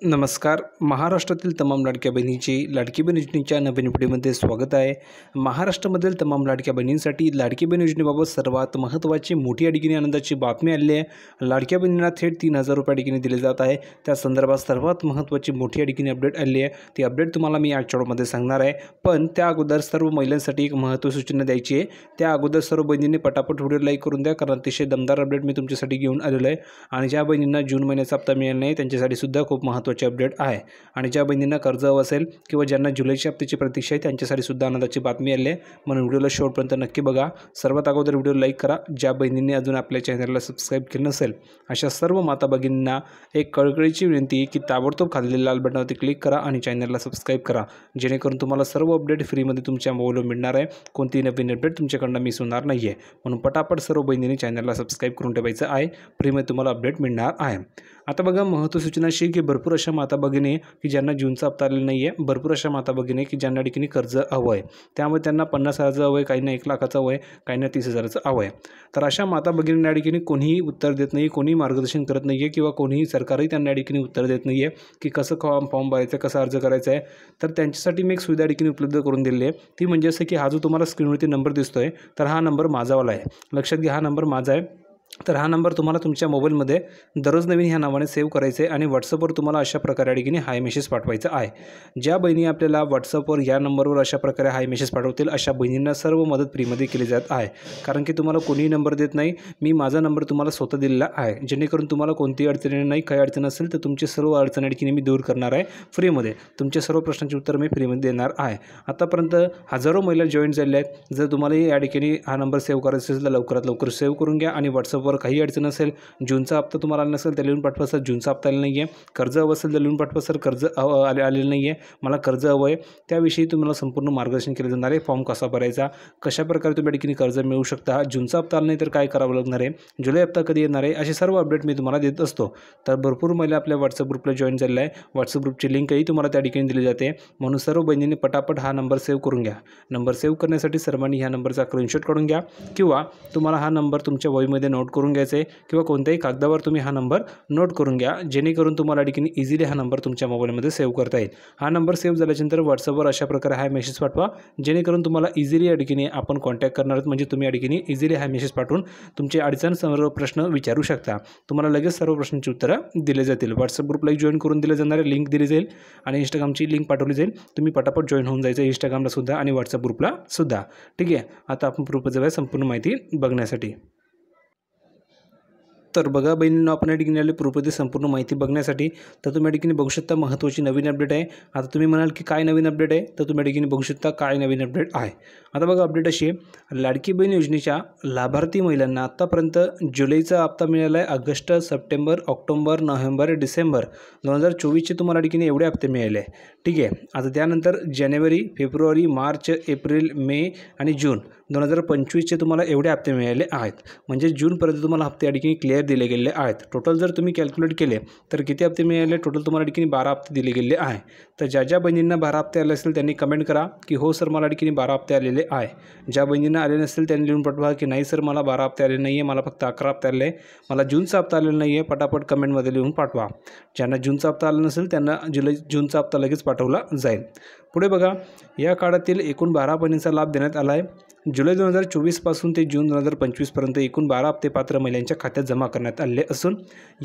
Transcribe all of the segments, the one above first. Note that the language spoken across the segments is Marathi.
नमस्कार. महाराष्ट्रातील तमाम लाडक्या बहिणींची लाडकी बहीण योजनेच्या नवीन व्हिडिओमध्ये स्वागत आहे. महाराष्ट्रामधील तमाम लाडक्या बहिणींसाठी लाडकी बहीण योजनेबाबत सर्वात महत्त्वाची मोठी आणि आनंदाची बातमी आली आहे. लाडक्या बहिणींना थेट 3,000 रुपये दिले जात आहे. त्या संदर्भात सर्वात महत्त्वाची मोठी अपडेट आली आहे. ती अपडेट तुम्हाला मी आजच्या व्हिडिओमध्ये सांगणार आहे. पण त्या अगोदर सर्व महिलांसाठी एक महत्त्वाची सूचना द्यायची आहे. त्या अगोदर सर्व बहिणींनी पटापट व्हिडिओ लाईक करून द्या, कारण अतिशय दमदार अपडेट मी तुमच्यासाठी घेऊन आलेलो आहे. आणि ज्या बहिणींना जून महिन्याचा हप्ता मिळाला नाही त्यांच्यासाठी सुद्धा खूप महत्त्वाची अपडेट आहे. आणि ज्या बहिणींना कर्ज हवं असेल किंवा ज्यांना जुलैच्या हप्त्याची प्रतीक्षा आहे त्यांच्यासाठी सुद्धा आनंदाची बातमी आली आहे. म्हणून व्हिडिओला शेवटपर्यंत नक्की बघा. सर्वात अगोदर व्हिडिओ लाईक करा. ज्या बहिणींनी अजून आपल्या चॅनलला सबस्क्राईब केलं नसेल अशा सर्व माता भगिनींना एक कळकळीची विनंती की ताबडतोब खालील लाल बटनावरती क्लिक करा आणि चॅनलला सबस्क्राईब करा, जेणेकरून तुम्हाला सर्व अपडेट फ्रीमध्ये तुमच्या मोबाईलवर मिळणार आहे. कोणतीही नवीन अपडेट तुमच्याकडनं मिस होणार नाही आहे. म्हणून पटापट सर्व बहिणींनी चॅनलला सबस्क्राईब करून ठेवायचं आहे. फ्रीमध्ये तुम्हाला अपडेट मिळणार आहे. आता बघा, महत्त्वाची सूचना अशी की भरपूर अशा माता भगिनी की ज्यांना जूनचा हप्ता आलेला नाही आहे, भरपूर अशा माता भगिनी की ज्यांना ठिकाणी कर्ज हवं आहे. त्यामुळे त्यांना 50,000चं हवं आहे, काहींना 1,00,000चं हवं आहे, काहींना 30,000चं हवं आहे. तर अशा माता भगिनींना ठिकाणी कोणीही उत्तर देत नाही, कोणीही मार्गदर्शन करत नाही आहे किंवा कोणीही सरकारही त्यांना ठिकाणी उत्तर देत नाही आहे की कसं फॉर्म भरायचं, कसा अर्ज करायचा आहे. तर त्यांच्यासाठी मी एक सुविधा ठिकाणी उपलब्ध करून दिली आहे. ती म्हणजे असं की हा जो तुम्हाला स्क्रीनवरती नंबर दिसतो आहे, तर हा नंबर माझावाला आहे. लक्षात घ्या, हा नंबर माझा आहे. तर हा नंबर तुम्हाला तुमच्या मोबाईलमध्ये दररोज नवीन ह्या नावाने सेव्ह करायचं आहे आणि व्हॉट्सअपवर तुम्हाला अशा प्रकारे ठिकाणी हाय मेसेज पाठवायचा आहे. ज्या बहिणी आपल्याला व्हॉट्सअपवर या नंबरवर अशा प्रकारे हाय मेसेज पाठवतील अशा बहिणींना सर्व मदत फ्रीमध्ये केली जात आहे. कारण की तुम्हाला कोणीही नंबर देत नाही, मी माझा नंबर तुम्हाला स्वतः दिलेला आहे, जेणेकरून तुम्हाला कोणतीही अडचणी नाही. काही अडचण असेल तर तुमची सर्व अडचणी ठिकाणी मी दूर करणार आहे फ्रीमध्ये. तुमच्या सर्व प्रश्नांची उत्तर मी फ्रीमध्ये देणार आहे. आतापर्यंत हजारो महिला जॉईन झालेल्या आहेत. जर तुम्हालाही या ठिकाणी हा नंबर सेव्ह करायचा असेल तर लवकरात लवकर सेव्ह करून घ्या आणि व्हॉट्सअपवर काही अडचण असेल, जूनचा हप्ता तुम्हाला आला नसेल तर लिहून पाठवा सर जूनचा हप्ता आलेला नाही आहे, कर्ज हवं असेल तर लिहून पाठवा सर कर्ज आलेलं नाही आहे, मला कर्ज हवं आहे. त्याविषयी तुम्हाला संपूर्ण मार्गदर्शन केलं जाणार आहे. फॉर्म कसा भरायचा, कशाप्रकारे तुम्ही ठिकाणी कर्ज मिळवू शकता, जूनचा हप्ता आला नाही तर काय करावं लागणार आहे, जुलै हप्ता कधी येणार आहे, असे सर्व अपडेट मी तुम्हाला देत असतो. तर भरपूर महिला आपल्या व्हॉट्सअप ग्रुपला जॉईन झालेला आहे. व्हॉट्सअप ग्रुपची लिंकही तुम्हाला त्या ठिकाणी दिली जाते. म्हणून सर्व बहिणींनी पटापट हा नंबर सेव्ह करून घ्या. नंबर सेव्ह करण्यासाठी सर्वांनी ह्या नंबरचा स्क्रीनशॉट काढून घ्या किंवा तुम्हाला हा नंबर तुमच्या वहीमध्ये नोट करून घ्यायचा आहे किंवा कोणत्याही कागदावर तुम्ही हा नंबर नोट करून घ्या, जेणेकरून तुम्हाला ठिकाणी इझिली हा नंबर तुमच्या मोबाईलमध्ये सेव्ह करता येईल. हा नंबर सेव्ह झाल्यानंतर व्हॉट्सअपवर अशा प्रकारे हा मेसेज पाठवा, जेणेकरून तुम्हाला इझिली या ठिकाणी आपण कॉन्टॅक्ट करणार आहोत. म्हणजे तुम्ही या ठिकाणी इझिली हा मेसेज पाठवून तुमचे अडचण सर्व प्रश्न विचारू शकता. तुम्हाला लगेच सर्व प्रश्नांची उत्तरं दिले जातील. व्हॉट्सअप ग्रुपलाही जॉईन करून दिले जाणार आहे, लिंक दिली जाईल आणि इंस्टाग्रामची लिंक पाठवली जाईल. तुम्ही पटापट जॉईन होऊन जायचं इंस्टाग्रामला सुद्धा आणि व्हॉट्सअप ग्रुपला सुद्धा. ठीक आहे. आता आपण प्रूफ जाऊया संपूर्ण माहिती बघण्यासाठी. तर बघा बहिणींनो, आपण या ठिकाणी आले प्रूफमध्ये संपूर्ण माहिती बघण्यासाठी. तर तुम्ही या ठिकाणी बघू शकता महत्त्वाची नवीन अपडेट आहे. आता तुम्ही म्हणाल की काय नवीन अपडेट आहे, तर तुम्ही या ठिकाणी बघू शकता काय नवीन अपडेट आहे. आता बघा, अपडेट अशी आहे, लाडकी बहीण योजनेच्या लाभार्थी महिलांना आत्तापर्यंत जुलैचा हप्ता मिळाला आहे. August, September, October, November, December 2024चे तुम्हाला ठिकाणी एवढे हप्ते मिळाले आहे. ठीक आहे. आता त्यानंतर जानेवारी, फेब्रुवारी, मार्च, एप्रिल, मे आणि जून 2025चे तुम्हाला एवढे हप्ते मिळाले आहेत. म्हणजे जूनपर्यंत तुम्हाला हप्ते या ठिकाणी क्लिअर दिले गेले आहेत. टोटल जर तुम्ही कॅल्क्युलेट केले तर किती हप्ते मिळाले, टोटल तुम्हाला ठिकाणी 12 हप्ते दिले गेले आहे. तर ज्या बहिणींना 12 हप्ते आले असेल त्यांनी कमेंट करा की हो सर मला ठिकाणी 12 हप्ते आलेले आहे. ज्या बहिणींना आले नसेल त्यांनी लिहून पाठवा की नाही सर मला 12 हप्ते आले नाही आहे, मला फक्त 11 हप्ते आले आहे, मला जूनचा हप्ता आलेला नाही आहे. पटापट कमेंटमध्ये लिहून पाठवा. ज्यांना जूनचा हप्ता आला नसेल त्यांना जूनचा हप्ता लगेच पाठवला जाईल. पुढे बघा, या काळातील एकूण 12 बहिणींचा लाभ देण्यात आला आहे. जुलै 2024 पासून ते जून 2025 पर्यंत एकूण 12 हप्ते पात्र महिलांच्या खात्यात जमा करण्यात आले असून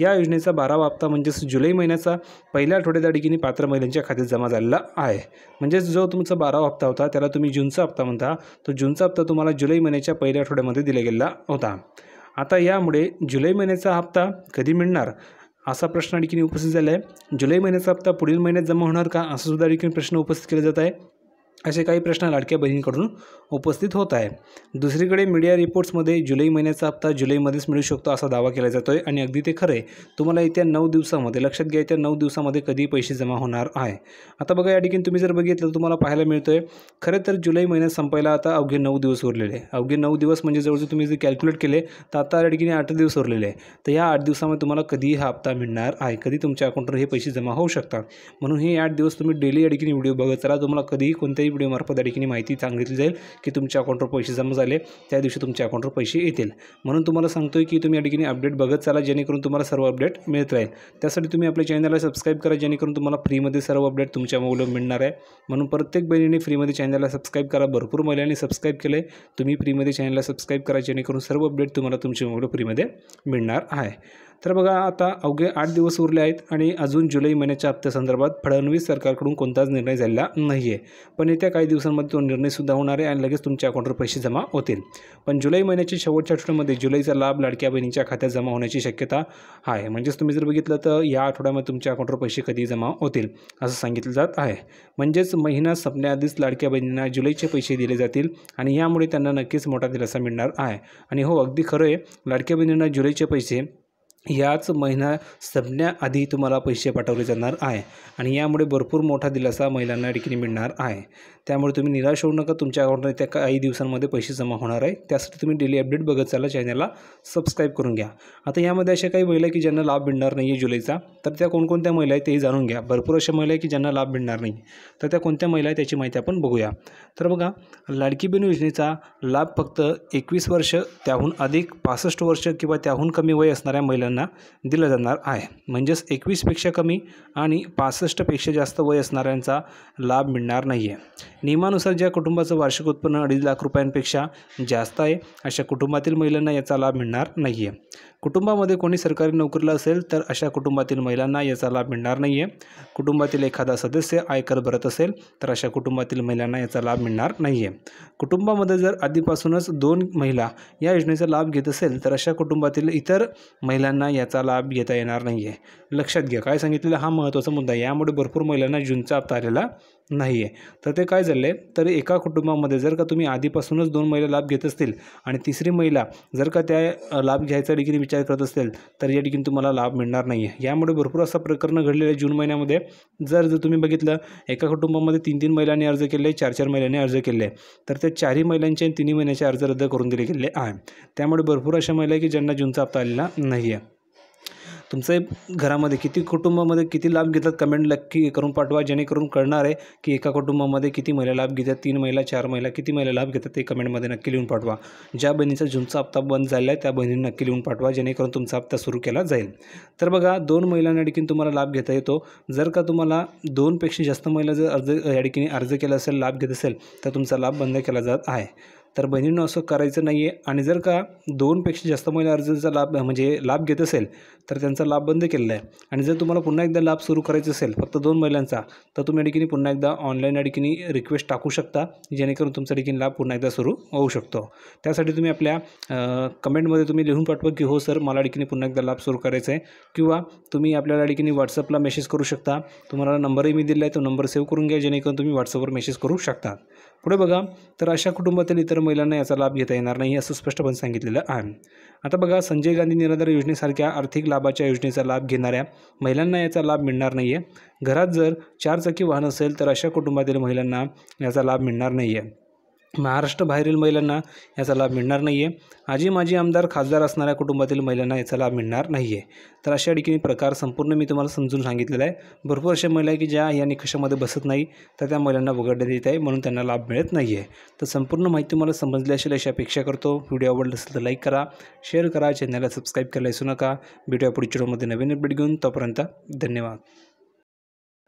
या योजनेचा 12वा हप्ता म्हणजेच जुलै महिन्याचा पहिल्या आठवड्यात या ठिकाणी पात्र महिलांच्या खात्यात जमा झालेला आहे. म्हणजेच जो तुमचा 12वा हप्ता होता त्याला तुम्ही जूनचा हप्ता म्हणता, तो जूनचा हप्ता तुम्हाला जुलै महिन्याच्या पहिल्या आठवड्यामध्ये दिला गेला होता. आता यामुळे जुलै महिन्याचा हप्ता कधी मिळणार असा प्रश्न ठिकाणी उपस्थित झाला आहे. जुलै महिन्याचा हप्ता पुढील महिन्यात जमा होणार का असा सुद्धा ठिकाणी प्रश्न उपस्थित केला जात आहे. असे काही प्रश्न लाडक्या बहिणींकडून उपस्थित होत आहे. दुसरीकडे मीडिया रिपोर्ट्समध्ये जुलै महिन्याचा हप्ता जुलैमध्येच मिळू शकतो असा दावा केला जातो आहे आणि अगदी ते खरं आहे. तुम्हाला येत्या 9 दिवसामध्ये, लक्षात घ्या, येत्या 9 दिवसामध्ये कधी पैसे जमा होणार आहे. आता बघा, या ठिकाणी तुम्ही जर बघितलं तर तुम्हाला पाहायला मिळतो आहे खरं तर जुलै महिन्यात संपायला आता अवघे 9 दिवस उरलेले आहे. अवघे 9 दिवस म्हणजे जवळजवळ तुम्ही जर कॅल्क्युलेट केले तर आता या ठिकाणी 8 दिवस उरलेले आहे. तर या 8 दिवसामध्ये तुम्हाला कधी हा हप्ता मिळणार आहे, कधी तुमच्या अकाउंटवर हे पैसे जमा होऊ शकतात. म्हणून हे 8 दिवस तुम्ही डेली या ठिकाणी व्हिडिओ बघत चला. तुम्हाला कधीही कोणत्याही व्हिडिओमार्फत या ठिकाणी माहिती सांगितली जाईल की तुमच्या अकाउंटवर पैसे जमा झाले त्या दिवशी तुमच्या अकाउंटवर पैसे येतील. म्हणून तुम्हाला सांगतोय की तुम्ही या ठिकाणी अपडेट बघत चाला जेणेकरून तुम्हाला सर्व अपडेट मिळत राहील. त्यासाठी तुम्ही आपल्या चॅनलला सबस्क्राईब करा जेणेकरून तुम्हाला फ्रीमध्ये सर्व अपडेट तुमच्या मोबाईलवर मिळणार आहे. म्हणून प्रत्येक बहिणीने फ्रीमध्ये चॅनलला सबस्क्राईब करा. भरपूर महिलांनी सबस्क्राईब केलं आहे. तुम्ही फ्रीमध्ये चॅनलला सबस्क्राईब करा जेणेकरून सर्व अपडेट तुम्हाला तुमच्या मोबाईलवर फ्रीमध्ये मिळणार आहे. तर बघा आता अवघे 8 दिवस उरले आहेत आणि अजून जुलै महिन्याच्या हप्त्यासंदर्भात फडणवीस सरकारकडून कोणताच निर्णय झालेला नाही आहे. पण येत्या काही दिवसांमध्ये तो निर्णयसुद्धा होणार आहे आणि लगेच तुमच्या अकाउंटवर पैसे जमा होतील. पण जुलै महिन्याच्या शेवटच्या आठवड्यामध्ये जुलैचा लाभ लाडक्या बहिणीच्या खात्यात जमा होण्याची शक्यता आहे. म्हणजेच तुम्ही जर बघितलं तर या आठवड्यामध्ये तुमच्या अकाउंटवर पैसे कधी जमा होतील असं सांगितलं जात आहे. म्हणजेच महिना संपण्याआधीच लाडक्या बहिणींना जुलैचे पैसे दिले जातील आणि यामुळे त्यांना नक्कीच मोठा दिलासा मिळणार आहे. आणि हो अगदी खरं आहे, लाडक्या बहिणींना जुलैचे पैसे याच महिना संपण्याआधी तुम्हाला पैसे पाठवले जाणार आहे आणि यामुळे भरपूर मोठा दिलासा महिलांना या ठिकाणी मिळणार आहे. त्यामुळे तुम्ही निराश होऊ नका. तुमच्या अकाउंटमध्ये त्या काही दिवसांमध्ये पैसे जमा होणार आहे. त्यासाठी तुम्ही डेली अपडेट बघत चाला. चॅनलला सबस्क्राईब करून घ्या. आता यामध्ये अशा काही महिला की ज्यांना लाभ मिळणार नाही आहे जुलैचा, तर त्या कोणकोणत्या महिला आहेत तेही जाणून घ्या. भरपूर अशा महिला आहे की ज्यांना लाभ मिळणार नाही, तर त्या कोणत्या महिला आहेत त्याची माहिती आपण बघूया. तर बघा, लाडकी बहीण योजनेचा लाभ फक्त 21 वर्ष त्याहून अधिक 65 वर्ष किंवा त्याहून कमी वय असणाऱ्या महिलांना दिला जाणार आहे. म्हणजेच 21पेक्षा कमी आणि 65पेक्षा जास्त वय असणाऱ्यांचा लाभ मिळणार नाही आहे. नियमानुसार ज्या कुटुंबाचं वार्षिक उत्पन्न 2.5 लाख रुपयांपेक्षा जास्त आहे अशा कुटुंबातील महिलांना याचा लाभ मिळणार नाही आहे. कुटुंबामध्ये कोणी सरकारी नोकरीला असेल तर अशा कुटुंबातील महिलांना याचा लाभ मिळणार नाही आहे. कुटुंबातील एखादा सदस्य आयकर भरत असेल तर अशा कुटुंबातील महिलांना याचा लाभ मिळणार नाही आहे. कुटुंबामध्ये जर आधीपासूनच 2 महिला या योजनेचा लाभ घेत असेल तर अशा कुटुंबातील इतर महिलांना याचा लाभ घेता येणार नाही आहे. लक्षात घ्या, काय सांगितलेलं हा महत्त्वाचा मुद्दा आहे. यामुळे भरपूर महिलांना जूनचा हप्ता आलेला नाही आहे. तर ते काय झालं आहे, तर एका कुटुंबामध्ये जर का तुम्ही आधीपासूनच 2 महिला लाभ घेत असतील आणि तिसरी महिला जर का त्या लाभ घ्यायचा ठिकाणी विचार करत असेल तर या ठिकाणी तुम्हाला लाभ मिळणार नाही आहे. यामुळे भरपूर असं प्रकरण घडलेलं आहे जून महिन्यामध्ये. जर तुम्ही बघितलं एका कुटुंबामध्ये 3 महिलांनी अर्ज केले, 4 महिलांनी अर्ज केले, तर त्या 4 महिलांचे 3 महिन्याचे अर्ज रद्द करून दिले गेले आहे. त्यामुळे भरपूर अशा महिला आहे की ज्यांना जूनचा हप्ता आलेला नाही आहे. तुमच्या घरामध्ये किती कुटुंबामध्ये किती लाभ घेतात कमेंट नक्की करून पाठवा जेणेकरून कळणार आहे की एका कुटुंबामध्ये किती महिला लाभ घेतात. 3 महिला, 4 महिला किती महिला लाभ घेतात ते कमेंटमध्ये नक्की लिहून पाठवा. ज्या बहिणीचा जूनचा हप्ता बंद झाला आहे त्या बहिणींनी नक्की लिहून पाठवा जेणेकरून तुमचा हप्ता सुरू केला जाईल. तर बघा, 2 महिलांना ठिकाणी तुम्हाला लाभ घेता येतो. जर का तुम्हाला 2पेक्षा जास्त महिला जर या ठिकाणी अर्ज केला असेल, लाभ घेत असेल तर तुमचा लाभ बंद केला जात आहे. तर बहिणींनो असं करायचं नाही आहे. आणि जर का 2पेक्षा जास्त महिला अर्जाचा लाभ म्हणजे लाभ घेत असेल तर त्यांचा लाभ बंद केलेला आहे. आणि जर तुम्हाला पुन्हा एकदा लाभ सुरू करायचा असेल फक्त 2 महिलांचा, तर तुम्ही या ठिकाणी पुन्हा एकदा ऑनलाईन या ठिकाणी रिक्वेस्ट टाकू शकता जेणेकरून तुमचा ठिकाणी लाभ पुन्हा एकदा सुरू होऊ शकतो. त्यासाठी तुम्ही आपल्या कमेंटमध्ये तुम्ही लिहून पाठवा की हो सर, मला ठिकाणी पुन्हा एकदा लाभ सुरू करायचा आहे. किंवा तुम्ही आपल्याला ठिकाणी व्हॉट्सअपला मेसेज करू शकता. तुम्हाला नंबरही मी दिला आहे, तो नंबर सेव्ह करून घ्या जेणेकरून तुम्ही व्हॉट्सअपवर मेसेज करू शकता. पुढे बघा, तर अशा कुटुंबातील इतर महिलांना याचा लाभ घेता येणार नाही असं स्पष्टपणे सांगितलेलं आहे. आता बघा, संजय गांधी निराधार योजनेसारख्या आर्थिक लाभाच्या योजनेचा लाभ घेणाऱ्या महिलांना याचा लाभ मिळणार नाही आहे. घरात जर 4 चाकी वाहन असेल तर अशा कुटुंबातील महिलांना याचा लाभ मिळणार नाही आहे. महाराष्ट्र बाहेरील महिलांना याचा लाभ मिळणार नाही आहे. आजी माजी आमदार खासदार असणाऱ्या कुटुंबातील महिलांना याचा लाभ मिळणार नाही आहे. तर अशा ठिकाणी प्रकार संपूर्ण मी तुम्हाला समजून सांगितलेला आहे. भरपूर अशा महिला आहे की ज्या या निकषामध्ये बसत नाही, तर त्या महिलांना वगळण्यात येत आहे म्हणून त्यांना लाभ मिळत नाही आहे. तर संपूर्ण माहिती तुम्हाला समजली असेल अशी अपेक्षा करतो. व्हिडिओ आवडला असेल तर लाईक करा, शेअर करा, चॅनलला सबस्क्राईब करायला विसरू नका. भेटूया पुढच्या व्हिडिओमध्ये नवीन अपडेट घेऊन. तोपर्यंत धन्यवाद.